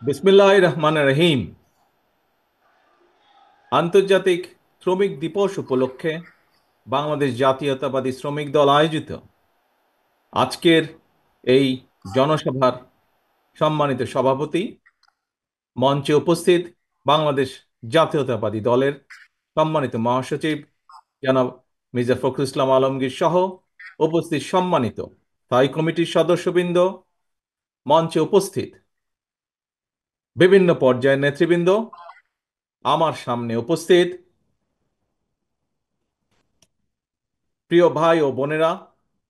বিসমিল্লাহির রহমানির রহিম। আন্তর্জাতিক শ্রমিক দিবস উপলক্ষে বাংলাদেশ জাতীয়তাবাদী শ্রমিক দল আয়োজিত আজকের এই জনসভার সম্মানিত সভাপতি, মঞ্চে উপস্থিত বাংলাদেশ জাতীয়তাবাদী দলের সম্মানিত মহাসচিব জনাব মির্জা ফখরুল ইসলাম আলমগীর সহ উপস্থিত সম্মানিত স্থায়ী কমিটির সদস্যবৃন্দ, মঞ্চে উপস্থিত বিভিন্ন পর্যায়ের নেতৃবৃন্দ, আমার সামনে উপস্থিত প্রিয় ভাই ও বোনেরা,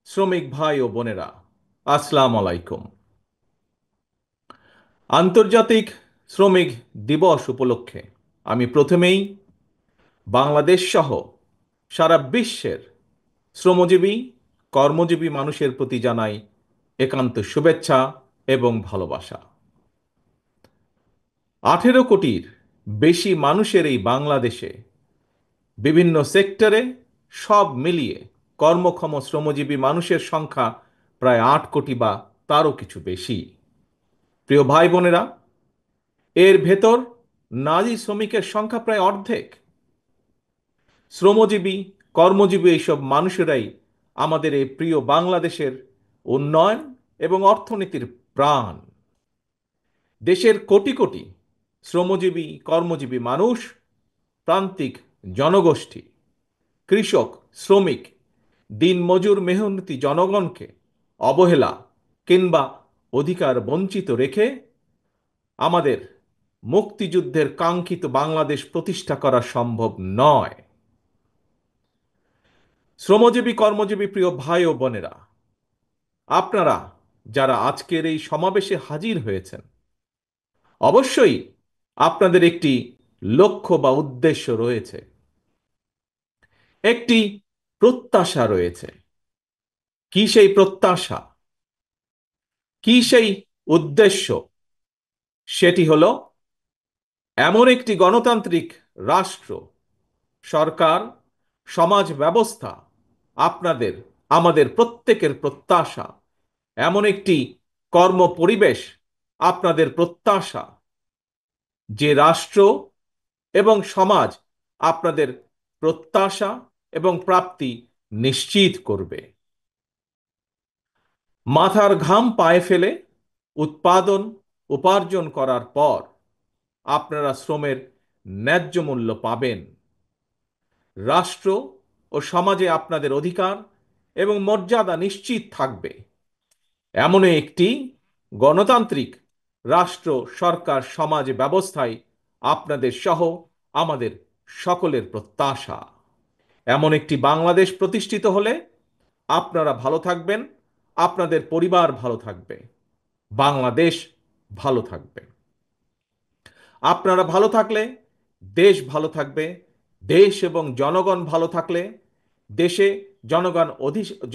শ্রমিক ভাই ও বোনেরা, আসসালামু আলাইকুম। আন্তর্জাতিক শ্রমিক দিবস উপলক্ষে আমি প্রথমেই বাংলাদেশ সহ সারা বিশ্বের শ্রমজীবী, কর্মজীবী মানুষের প্রতি জানাই একান্ত শুভেচ্ছা এবং ভালোবাসা। 18 কোটির বেশি মানুষের এই বাংলাদেশে বিভিন্ন সেক্টরে সব মিলিয়ে কর্মক্ষম শ্রমজীবী মানুষের সংখ্যা প্রায় 8 কোটি বা তারও কিছু বেশি। প্রিয় ভাই বোনেরা, এর ভেতর নারী শ্রমিকের সংখ্যা প্রায় অর্ধেক। শ্রমজীবী, কর্মজীবী এইসব মানুষেরাই আমাদের এই প্রিয় বাংলাদেশের উন্নয়ন এবং অর্থনীতির প্রাণ। দেশের কোটি কোটি শ্রমজীবী, কর্মজীবী মানুষ, প্রান্তিক জনগোষ্ঠী, কৃষক, শ্রমিক, দিনমজুর মেহনতি জনগণকে অবহেলা কিংবা অধিকার বঞ্চিত রেখে আমাদের মুক্তিযুদ্ধের কাঙ্ক্ষিত বাংলাদেশ প্রতিষ্ঠা করা সম্ভব নয়। শ্রমজীবী, কর্মজীবী প্রিয় ভাই ও বোনেরা, আপনারা যারা আজকের এই সমাবেশে হাজির হয়েছেন, অবশ্যই আপনাদের একটি লক্ষ্য বা উদ্দেশ্য রয়েছে, একটি প্রত্যাশা রয়েছে। কি সেই প্রত্যাশা, কি সেই উদ্দেশ্য? সেটি হলো এমন একটি গণতান্ত্রিক রাষ্ট্র, সরকার, সমাজ ব্যবস্থা, আপনাদের, আমাদের প্রত্যেকের প্রত্যাশা, এমন একটি কর্ম পরিবেশ আপনাদের প্রত্যাশা, যে রাষ্ট্র এবং সমাজ আপনাদের প্রত্যাশা এবং প্রাপ্তি নিশ্চিত করবে। মাথার ঘাম পায়ে ফেলে উৎপাদন, উপার্জন করার পর আপনারা শ্রমের ন্যায্য মূল্য পাবেন। রাষ্ট্র ও সমাজে আপনাদের অধিকার এবং মর্যাদা নিশ্চিত থাকবে। এমন একটি গণতান্ত্রিক রাষ্ট্র, সরকার, সমাজ ব্যবস্থায় আপনাদের সহ আমাদের সকলের প্রত্যাশা। এমন একটি বাংলাদেশ প্রতিষ্ঠিত হলে আপনারা ভালো থাকবেন, আপনাদের পরিবার ভালো থাকবে, বাংলাদেশ ভালো থাকবে। আপনারা ভালো থাকলে দেশ ভালো থাকবে। দেশ এবং জনগণ ভালো থাকলে, দেশে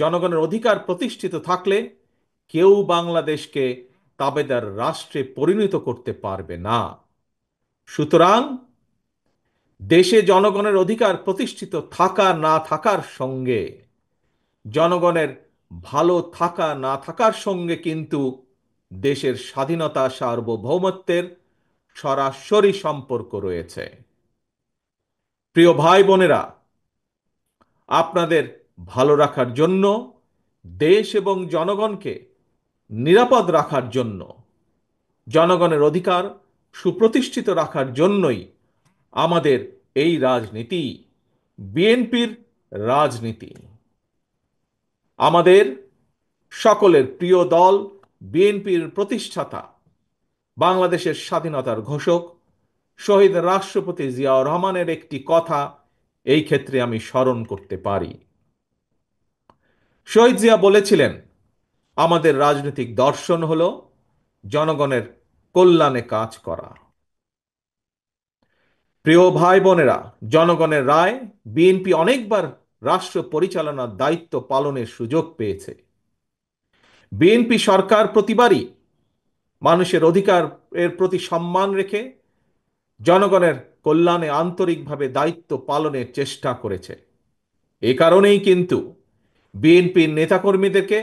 জনগণের অধিকার প্রতিষ্ঠিত থাকলে কেউ বাংলাদেশকে তাবেদার রাষ্ট্রে পরিণত করতে পারবে না। সুতরাং দেশে জনগণের অধিকার প্রতিষ্ঠিত থাকা না থাকার সঙ্গে, জনগণের ভালো থাকা না থাকার সঙ্গে কিন্তু দেশের স্বাধীনতা, সার্বভৌমত্বের সরাসরি সম্পর্ক রয়েছে। প্রিয় ভাই বোনেরা, আপনাদের ভালো রাখার জন্য, দেশ এবং জনগণকে নিরাপদ রাখার জন্য, জনগণের অধিকার সুপ্রতিষ্ঠিত রাখার জন্যই আমাদের এই রাজনীতি, বিএনপির রাজনীতি। আমাদের সকলের প্রিয় দল বিএনপির প্রতিষ্ঠাতা, বাংলাদেশের স্বাধীনতার ঘোষক শহীদ রাষ্ট্রপতি জিয়াউর রহমানের একটি কথা এই ক্ষেত্রে আমি স্মরণ করতে পারি। শহীদ জিয়া বলেছিলেন, আমাদের রাজনৈতিক দর্শন হলো জনগণের কল্যাণে কাজ করা। প্রিয় ভাই বোনেরা, জনগণের রায় বিএনপি অনেকবার রাষ্ট্র পরিচালনার দায়িত্ব পালনের সুযোগ পেয়েছে। বিএনপি সরকার প্রতিবারই মানুষের অধিকারের প্রতি সম্মান রেখে জনগণের কল্যাণে আন্তরিকভাবে দায়িত্ব পালনের চেষ্টা করেছে। এ কারণেই কিন্তু বিএনপির নেতাকর্মীদেরকে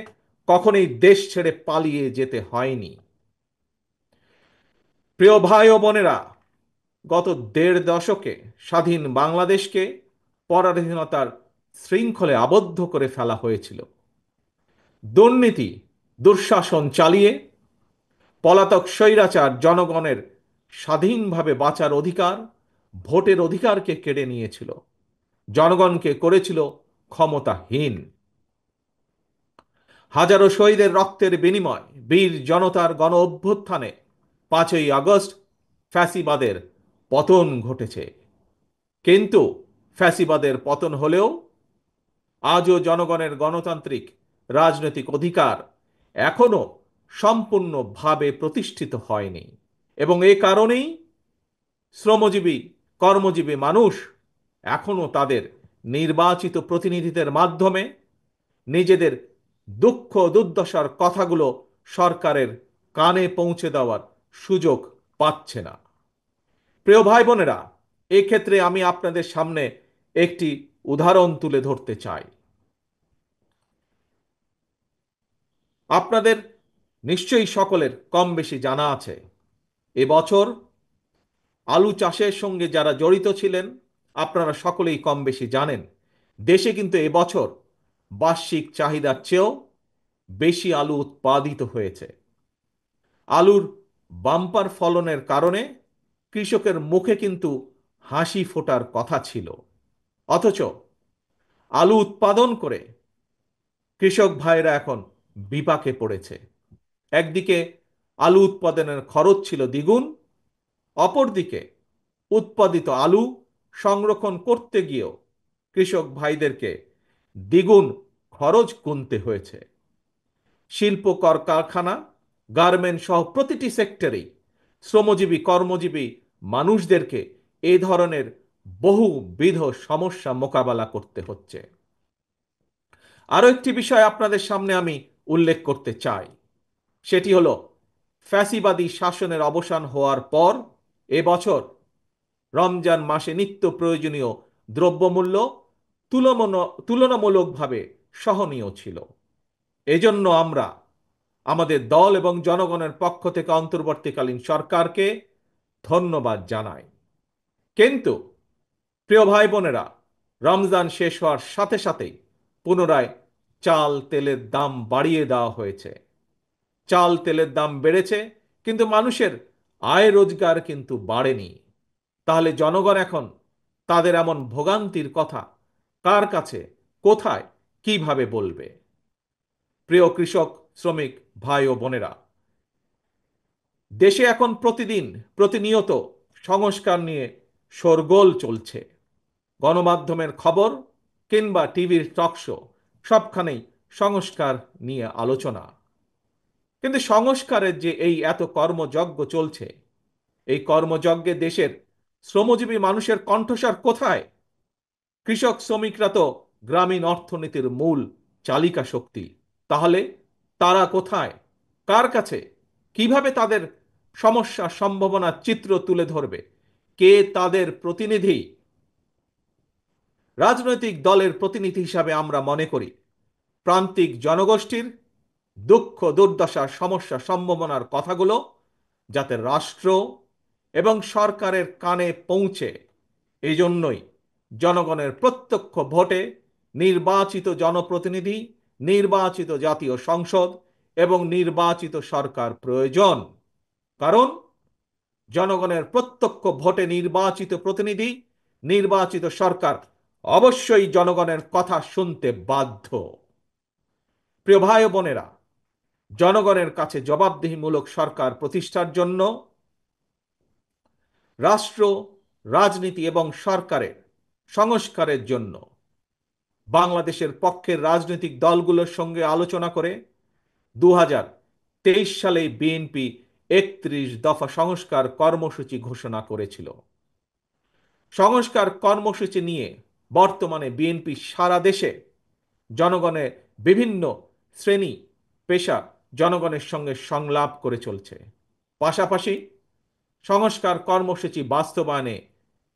কখনোই দেশ ছেড়ে পালিয়ে যেতে হয়নি। প্রিয় ভাই ও বোনেরা, গত দেড় দশকে স্বাধীন বাংলাদেশকে পরাধীনতার শৃঙ্খলে আবদ্ধ করে ফেলা হয়েছিল। দুর্নীতি, দুঃশাসন চালিয়ে পলাতক স্বৈরাচার জনগণের স্বাধীনভাবে বাঁচার অধিকার, ভোটের অধিকারকে কেড়ে নিয়েছিল, জনগণকে করেছিল ক্ষমতাহীন। হাজারো শহীদের রক্তের বিনিময়, বীর জনতার গণ অভ্যুত্থানে 5ই আগস্ট ফ্যাসিবাদের পতন ঘটেছে। কিন্তু ফ্যাসিবাদের পতন হলেও আজও জনগণের গণতান্ত্রিক রাজনৈতিক অধিকার এখনো সম্পূর্ণভাবে প্রতিষ্ঠিত হয়নি। এবং এ কারণেই শ্রমজীবী, কর্মজীবী মানুষ এখনো তাদের নির্বাচিত প্রতিনিধিদের মাধ্যমে নিজেদের দুঃখ দুর্দশার কথাগুলো সরকারের কানে পৌঁছে দেওয়ার সুযোগ পাচ্ছে না। প্রিয় ভাই বোনেরা, এক্ষেত্রে আমি আপনাদের সামনে একটি উদাহরণ তুলে ধরতে চাই। আপনাদের নিশ্চয়ই সকলের কম বেশি জানা আছে, এবছর আলু চাষের সঙ্গে যারা জড়িত ছিলেন আপনারা সকলেই কম বেশি জানেন, দেশে কিন্তু এবছর বার্ষিক চাহিদার চেয়েও বেশি আলু উৎপাদিত হয়েছে। আলুর বাম্পার ফলনের কারণে কৃষকের মুখে কিন্তু হাসি ফোটার কথা ছিল। অথচ আলু উৎপাদন করে কৃষক ভাইরা এখন বিপাকে পড়েছে। একদিকে আলু উৎপাদনের খরচ ছিল দ্বিগুণ, অপরদিকে উৎপাদিত আলু সংরক্ষণ করতে গিয়েও কৃষক ভাইদেরকে দ্বিগুণ খরচ গুনতে হয়েছে। শিল্প কারখানা, গার্মেন্ট সহ প্রতিটি সেক্টরেই শ্রমজীবী কর্মজীবী মানুষদেরকে এই ধরনের বহুবিধ সমস্যা মোকাবেলা করতে হচ্ছে। আরও একটি বিষয় আপনাদের সামনে আমি উল্লেখ করতে চাই, সেটি হলো ফ্যাসিবাদী শাসনের অবসান হওয়ার পর এবছর রমজান মাসে নিত্য প্রয়োজনীয় দ্রব্যমূল্য তুলনামূলকভাবে সহনীয় ছিল। এজন্য আমরা আমাদের দল এবং জনগণের পক্ষ থেকে অন্তর্বর্তীকালীন সরকারকে ধন্যবাদ জানাই। কিন্তু প্রিয় ভাই বোনেরা, রমজান শেষ হওয়ার সাথে সাথেই পুনরায় চাল তেলের দাম বাড়িয়ে দেওয়া হয়েছে। চাল তেলের দাম বেড়েছে, কিন্তু মানুষের আয় রোজগার কিন্তু বাড়েনি। তাহলে জনগণ এখন তাদের এমন ভোগান্তির কথা কার কাছে, কোথায়, কিভাবে বলবে? প্রিয় কৃষক শ্রমিক ভাই ও বোনেরা, দেশে এখন প্রতিনিয়ত সংস্কার নিয়ে শোরগোল চলছে। গণমাধ্যমের খবর কিংবা টিভির টক শো, সবখানেই সংস্কার নিয়ে আলোচনা। কিন্তু সংস্কারের যে এই এত কর্মযজ্ঞ চলছে, এই কর্মযজ্ঞে দেশের শ্রমজীবী মানুষের কণ্ঠস্বর কোথায়? কৃষক শ্রমিকরা তো গ্রামীণ অর্থনীতির মূল চালিকা শক্তি। তাহলে তারা কোথায়, কার কাছে, কিভাবে তাদের সমস্যা সম্ভাবনার চিত্র তুলে ধরবে? কে তাদের প্রতিনিধি? রাজনৈতিক দলের প্রতিনিধি হিসাবে আমরা মনে করি প্রান্তিক জনগোষ্ঠীর দুঃখ দুর্দশা সমস্যা সম্ভাবনার কথাগুলো যাতে রাষ্ট্র এবং সরকারের কানে পৌঁছে, এই জন্যই জনগণের প্রত্যক্ষ ভোটে নির্বাচিত জনপ্রতিনিধি, নির্বাচিত জাতীয় সংসদ এবং নির্বাচিত সরকার প্রয়োজন। কারণ জনগণের প্রত্যক্ষ ভোটে নির্বাচিত প্রতিনিধি, নির্বাচিত সরকার অবশ্যই জনগণের কথা শুনতে বাধ্য। প্রিয় ভাই ও বোনেরা, জনগণের কাছে জবাবদিহিমূলক সরকার প্রতিষ্ঠার জন্য রাষ্ট্র, রাজনীতি এবং সরকারের সংস্কারের জন্য বাংলাদেশের পক্ষের রাজনৈতিক দলগুলোর সঙ্গে আলোচনা করে 2023 সালে বিএনপি 31 দফা সংস্কার কর্মসূচি ঘোষণা করেছিল। সংস্কার কর্মসূচি নিয়ে বর্তমানে বিএনপি সারা দেশে জনগণের বিভিন্ন শ্রেণী পেশা জনগণের সঙ্গে সংলাপ করে চলছে। পাশাপাশি সংস্কার কর্মসূচি বাস্তবায়নে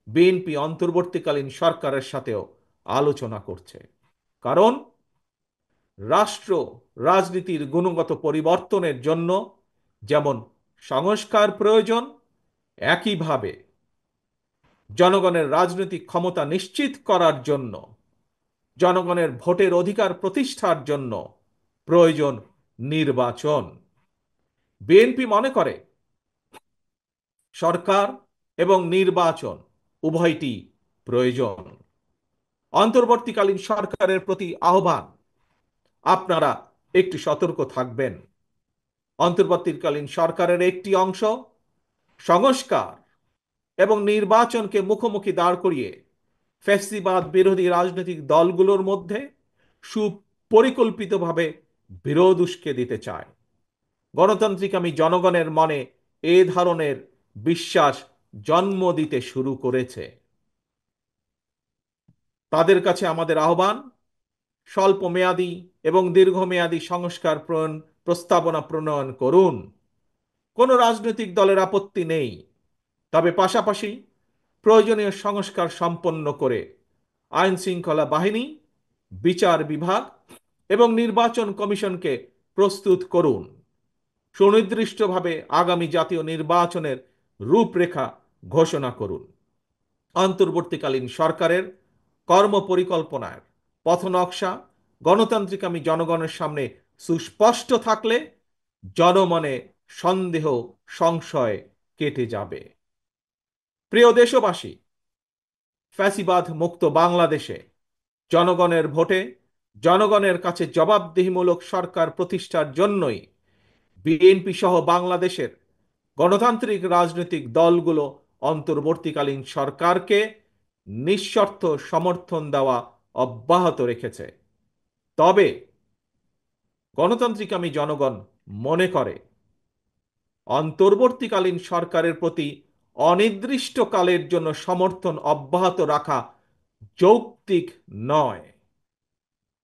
বিএনপি অন্তর্বর্তীকালীন সরকারের সাথেও আলোচনা করছে। কারণ রাষ্ট্র রাজনীতির গুণগত পরিবর্তনের জন্য যেমন সংস্কার প্রয়োজন, একইভাবে জনগণের রাজনৈতিক ক্ষমতা নিশ্চিত করার জন্য, জনগণের ভোটের অধিকার প্রতিষ্ঠার জন্য প্রয়োজন নির্বাচন। বিএনপি মনে করে সরকার এবং নির্বাচন উভয়টি প্রয়োজন। অন্তর্বর্তীকালীন সরকারের প্রতি আহ্বান, আপনারা একটু সতর্ক থাকবেন। অন্তর্বর্তীকালীন সরকারের একটি অংশ সংস্কার এবং নির্বাচনকে মুখোমুখি দাঁড় করিয়ে ফ্যাসিবাদ বিরোধী রাজনৈতিক দলগুলোর মধ্যে সুপরিকল্পিতভাবে বিরোধ উস্কে দিতে চায়। গণতান্ত্রিক আমি জনগণের মনে এ ধরনের বিশ্বাস জন্ম দিতে শুরু করেছে। তাদের কাছে আমাদের আহ্বান, স্বল্প মেয়াদী এবং দীর্ঘমেয়াদী সংস্কার প্রস্তাবনা প্রণয়ন করুন। কোনো রাজনৈতিক দলের আপত্তি নেই, তবে পাশাপাশি প্রয়োজনীয় সংস্কার সম্পন্ন করে আইন শৃঙ্খলা বাহিনী, বিচার বিভাগ এবং নির্বাচন কমিশনকে প্রস্তুত করুন। সুনির্দিষ্টভাবে আগামী জাতীয় নির্বাচনের রূপরেখা ঘোষণা করুন। অন্তর্বর্তীকালীন সরকারের কর্মপরিকল্পনার পথনকশা গণতান্ত্রিক আমি জনগণের সামনে সুস্পষ্ট থাকলে জনমনে সন্দেহ সংশয় কেটে যাবে। প্রিয় দেশবাসী, ফ্যাসিবাদ মুক্ত বাংলাদেশে জনগণের ভোটে জনগণের কাছে জবাবদিহিমূলক সরকার প্রতিষ্ঠার জন্যই বিএনপি সহ বাংলাদেশের গণতান্ত্রিক রাজনৈতিক দলগুলো অন্তর্বর্তীকালীন সরকারকে নিঃশর্ত সমর্থন দেওয়া অব্যাহত রেখেছে। তবে গণতান্ত্রিক আমি জনগণ মনে করে অন্তর্বর্তীকালীন সরকারের প্রতি অনির্দিষ্টকালের জন্য সমর্থন অব্যাহত রাখা যৌক্তিক নয়।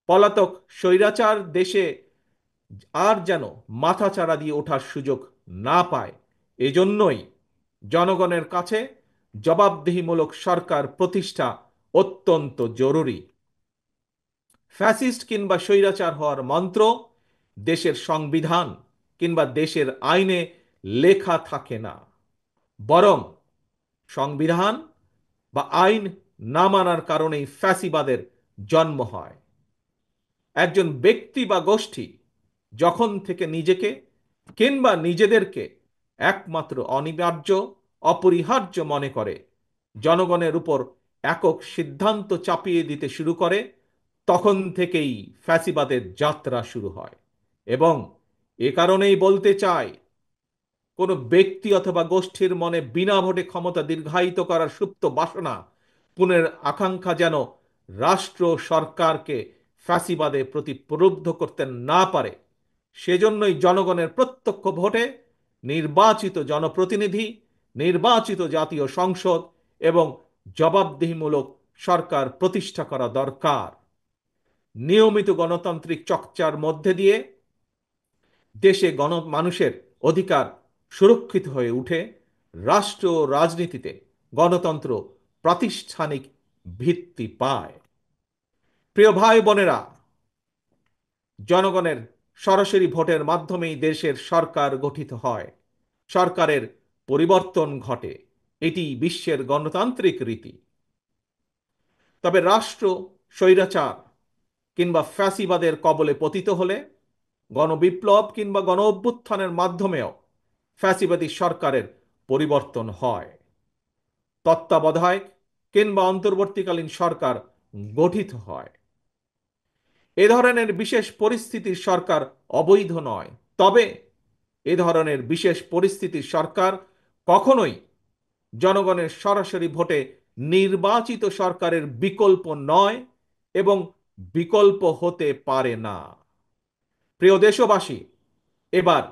পলাতক স্বৈরাচার দেশে আর যেন মাথাচাড়া দিয়ে ওঠার সুযোগ না পায়, এজন্যই জনগণের কাছে জবাবদিহিমূলক সরকার প্রতিষ্ঠা অত্যন্ত জরুরি। ফ্যাসিস্ট কিংবা স্বৈরাচার হওয়ার মন্ত্র দেশের সংবিধান কিংবা দেশের আইনে লেখা থাকে না, বরং সংবিধান বা আইন না মানার কারণেই ফ্যাসিবাদের জন্ম হয়। একজন ব্যক্তি বা গোষ্ঠী যখন থেকে নিজেকে কিংবা নিজেদেরকে একমাত্র অনিবার্য অপরিহার্য মনে করে, জনগণের উপর একক সিদ্ধান্ত চাপিয়ে দিতে শুরু করে, তখন থেকেই ফ্যাসিবাদের যাত্রা শুরু হয়। এবং এ কারণেই বলতে চাই, কোনো ব্যক্তি অথবা গোষ্ঠীর মনে বিনা ভোটে ক্ষমতা দীর্ঘায়িত করার সুপ্ত বাসনা, পুনের আকাঙ্ক্ষা যেন রাষ্ট্র সরকারকে ফ্যাসিবাদে প্রতি প্রলুব্ধ করতে না পারে, সেজন্যই জনগণের প্রত্যক্ষ ভোটে নির্বাচিত জনপ্রতিনিধি, নির্বাচিত জাতীয় সংসদ এবং জবাবদিহিমূলক সরকার প্রতিষ্ঠা করা দরকার। নিয়মিত গণতান্ত্রিক চর্চার মধ্যে দিয়ে দেশে মানুষের অধিকার সুরক্ষিত হয়ে উঠে, রাষ্ট্র রাজনীতিতে গণতন্ত্র প্রাতিষ্ঠানিক ভিত্তি পায়। প্রিয় ভাই বোনেরা, জনগণের সরাসরি ভোটের মাধ্যমেই দেশের সরকার গঠিত হয়, সরকারের পরিবর্তন ঘটে। এটি বিশ্বের গণতান্ত্রিক রীতি। তবে রাষ্ট্র স্বৈরাচার কিংবা ফ্যাসিবাদের কবলে পতিত হলে, গণবিপ্লব কিংবা গণ অভ্যুত্থানের মাধ্যমেও ফ্যাসিবাদী সরকারের পরিবর্তন হয়। তত্ত্বাবধায়ক কিংবা অন্তর্বর্তীকালীন সরকার গঠিত হয়। এ ধরনের বিশেষ পরিস্থিতির সরকার অবৈধ নয়, তবে এ ধরনের বিশেষ পরিস্থিতির সরকার কখনোই জনগণের সরাসরি ভোটে নির্বাচিত সরকারের বিকল্প নয় এবং বিকল্প হতে পারে না। প্রিয় দেশবাসী, এবার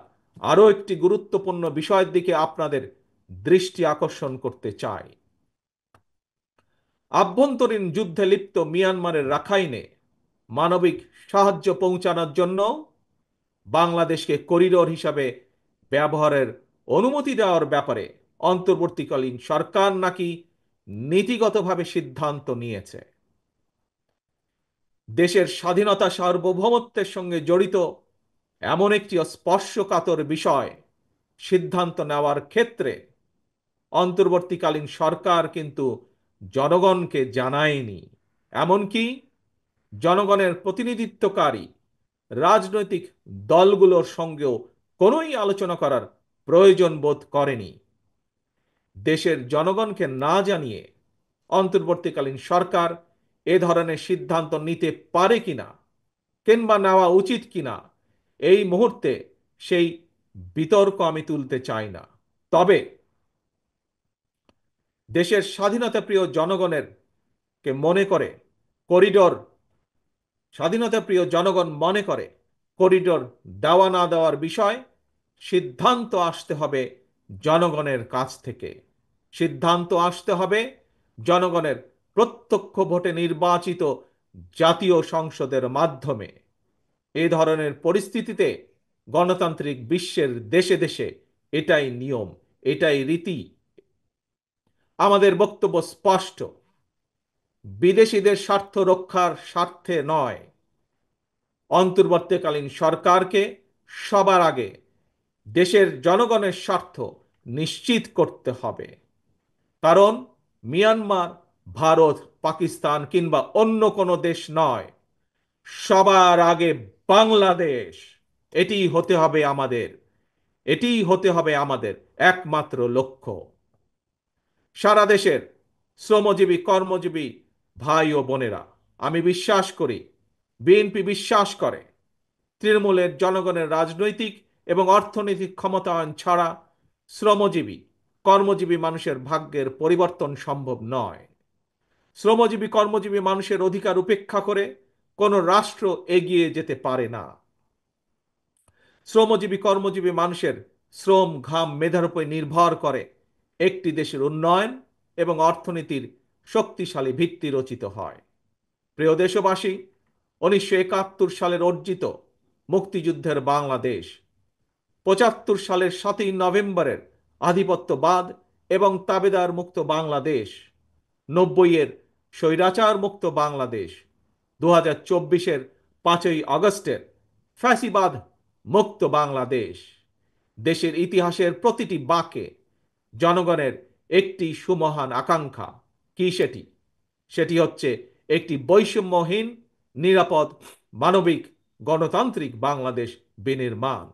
আরও একটি গুরুত্বপূর্ণ বিষয়ের দিকে আপনাদের দৃষ্টি আকর্ষণ করতে চাই। আভ্যন্তরীণ যুদ্ধে লিপ্ত মিয়ানমারের রাখাইনে মানবিক সাহায্য পৌঁছানোর জন্য বাংলাদেশকে করিডোর হিসাবে ব্যবহারের অনুমতি দেওয়ার ব্যাপারে অন্তর্বর্তীকালীন সরকার নাকি নীতিগতভাবে সিদ্ধান্ত নিয়েছে। দেশের স্বাধীনতা সার্বভৌমত্বের সঙ্গে জড়িত এমন একটি স্পর্শকাতর বিষয় সিদ্ধান্ত নেওয়ার ক্ষেত্রে অন্তর্বর্তীকালীন সরকার কিন্তু জনগণকে জানায়নি। এমনকি জনগণের প্রতিনিধিত্বকারী রাজনৈতিক দলগুলোর সঙ্গেও কোনোই আলোচনা করার প্রয়োজন বোধ করেনি। দেশের জনগণকে না জানিয়ে অন্তর্বর্তীকালীন সরকার এ ধরনের সিদ্ধান্ত নিতে পারে কিনা কিংবা নেওয়া উচিত কিনা এই মুহূর্তে সেই বিতর্ক আমি তুলতে চাই না। তবে দেশের স্বাধীনতা প্রিয় জনগণের কে মনে করে করিডোর স্বাধীনতা প্রিয় জনগণ মনে করে করিডোর দেওয়া না দেওয়ার বিষয় সিদ্ধান্ত আসতে হবে জনগণের কাছ থেকে। সিদ্ধান্ত আসতে হবে জনগণের প্রত্যক্ষ ভোটে নির্বাচিত জাতীয় সংসদের মাধ্যমে। এই ধরনের পরিস্থিতিতে গণতান্ত্রিক বিশ্বের দেশে দেশে এটাই নিয়ম, এটাই রীতি। আমাদের বক্তব্য স্পষ্ট, বিদেশিদের স্বার্থ রক্ষার স্বার্থে নয়, অন্তর্বর্তীকালীন সরকারকে সবার আগে দেশের জনগণের স্বার্থ নিশ্চিত করতে হবে। কারণ মিয়ানমার, ভারত, পাকিস্তান কিংবা অন্য কোনো দেশ নয়, সবার আগে বাংলাদেশ। এটিই হতে হবে আমাদের, এটিই হতে হবে আমাদের একমাত্র লক্ষ্য। সারা দেশের শ্রমজীবী কর্মজীবী ভাই ও বোনেরা, আমি বিশ্বাস করি, বিএনপি বিশ্বাস করে, তৃণমূলের জনগণের রাজনৈতিক এবং অর্থনৈতিক ক্ষমতায়ন ছাড়া শ্রমজীবী কর্মজীবী মানুষের ভাগ্যের পরিবর্তন সম্ভব নয়। শ্রমজীবী কর্মজীবী মানুষের অধিকার উপেক্ষা করে কোনো রাষ্ট্র এগিয়ে যেতে পারে না। শ্রমজীবী কর্মজীবী মানুষের শ্রম, ঘাম, মেধার উপর নির্ভর করে একটি দেশের উন্নয়ন এবং অর্থনীতির শক্তিশালী ভিত্তি রচিত হয়। প্রিয় দেশবাসী, 1971 সালের অর্জিত মুক্তিযুদ্ধের বাংলাদেশ, 75 সালের 7ই নভেম্বরের আধিপত্যবাদ এবং তাবেদার মুক্ত বাংলাদেশ, 90-এর স্বৈরাচার মুক্ত বাংলাদেশ, 2024-এর 5ই আগস্টের ফ্যাসিবাদ মুক্ত বাংলাদেশ। দেশের ইতিহাসের প্রতিটি বাঁকে জনগণের একটি সুমহান আকাঙ্ক্ষা। কি সেটি? সেটি হচ্ছে একটি বৈষম্যহীন, নিরাপদ, মানবিক, গণতান্ত্রিক বাংলাদেশ বিনির্মাণ।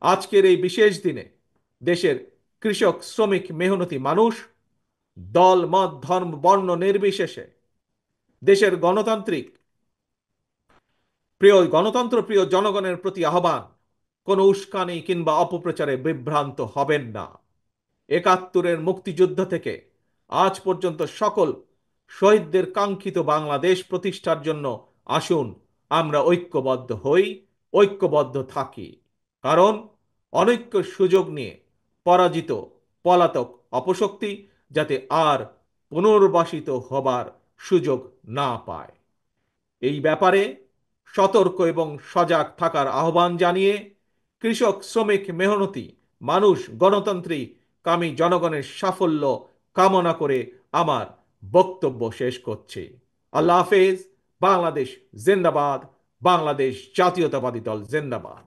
আজকের এই বিশেষ দিনে দেশের কৃষক, শ্রমিক, মেহনতি মানুষ দল, মত, ধর্ম, বর্ণ নির্বিশেষে দেশের গণতন্ত্র প্রিয় জনগণের প্রতি আহ্বান, কোনো উস্কানি কিংবা অপপ্রচারে বিভ্রান্ত হবেন না। 71-এর মুক্তিযুদ্ধ থেকে আজ পর্যন্ত সকল শহীদদের কাঙ্ক্ষিত বাংলাদেশ প্রতিষ্ঠার জন্য আসুন আমরা ঐক্যবদ্ধ হই, ঐক্যবদ্ধ থাকি। কারণ অনৈক্য সুযোগ নিয়ে পরাজিত পলাতক অপশক্তি যাতে আর পুনর্বাসিত হবার সুযোগ না পায়, এই ব্যাপারে সতর্ক এবং সজাগ থাকার আহ্বান জানিয়ে কৃষক, শ্রমিক, মেহনতি মানুষ, গণতন্ত্রী কামী জনগণের সাফল্য কামনা করে আমার বক্তব্য শেষ করছি। আল্লাহ হাফেজ। বাংলাদেশ জিন্দাবাদ। বাংলাদেশ জাতীয়তাবাদী দল জিন্দাবাদ।